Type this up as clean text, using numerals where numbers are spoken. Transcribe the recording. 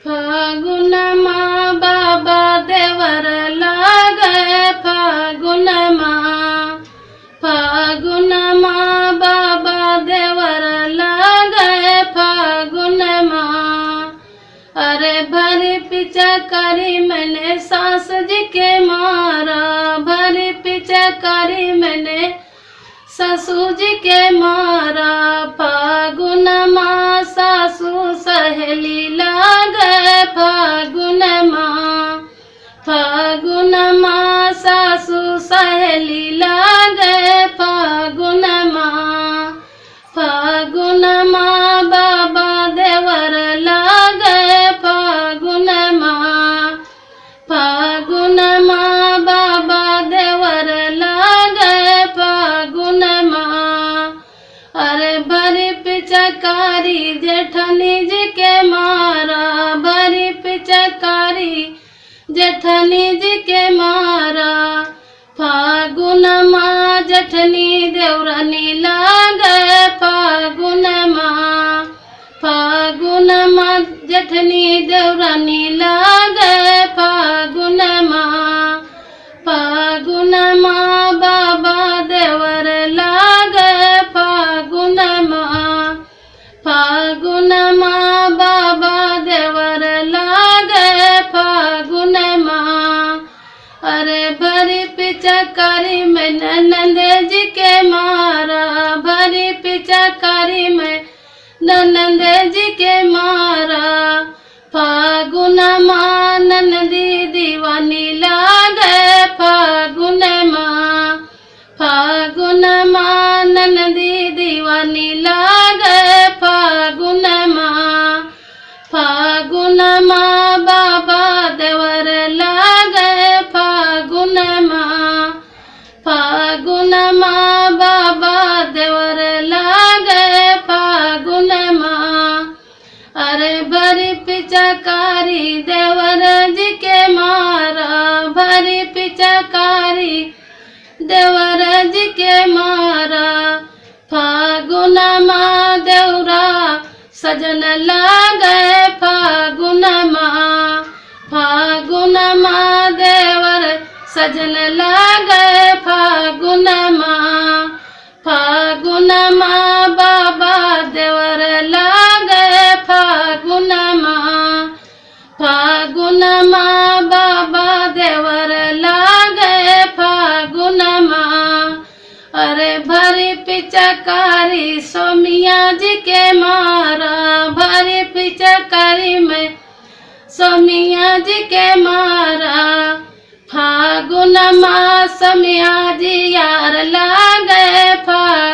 फागुन माँ बाबा देवर लागे फागुन माँ। फागुन माँ बाबा देवर लागे फागुन माँ। अरे भरी पिचकारी मैंने सास जी के मारा। भरी पिचकारी मैंने ससुर जी के मारा। फागुन माँ सासू सहेली लागे फागुन माँ। फागुन माँ सासू सहेली लागे फागुन माँ। फागुन माँ बाबा देवर लागे फागुन माँ। फागुन माँ बाबा देवर लागे फागुन माँ। अरे भरी पिचकारी जेठनी जी के मारा। भरी पिचकारी जेठनी जी के मारा। फागुन माँ जेठनी देवरानी लागे फागुन माँ। फागुन माँ जेठनी देवरानी लागे फागुन माँ। फागुन माँ बाबा देवर लागे फागुन माँ। फागुन माँ बाबा देवर लागे फागुन माँ। अरे भरी पिचकारी में ननद जी के मारा। भरी पिचकारी में ननद जी के मारा। फागुन माँ ननदी दीवानी लागे फागुन माँ। फागुन माँ ननदी दीवानी लागे फागुन माँ। फागुन माँ बाबा देवर लागे फागुन माँ। फागुन माँ बाबा देवर लागे फागुन माँ। अरे भरी पिचकारी देवर जी के मारा। भरी पिचकारी देवर जी के मारा। फागुन माँ देवरा सजन लागे फागुन माँ। फागुन माँ देवर सजन लागे फागुन माँ। फागुन माँ बाबा देवर लागे फागुन माँ। फागुन माँ बाबा देवर लागे फागुन माँ। अरे भरी पिचकारी सोमिया जी के मारा। भरी पिचकारी में सोमिया जी के मारा। फागुन माँ सोमिया जी यार लागे फागुन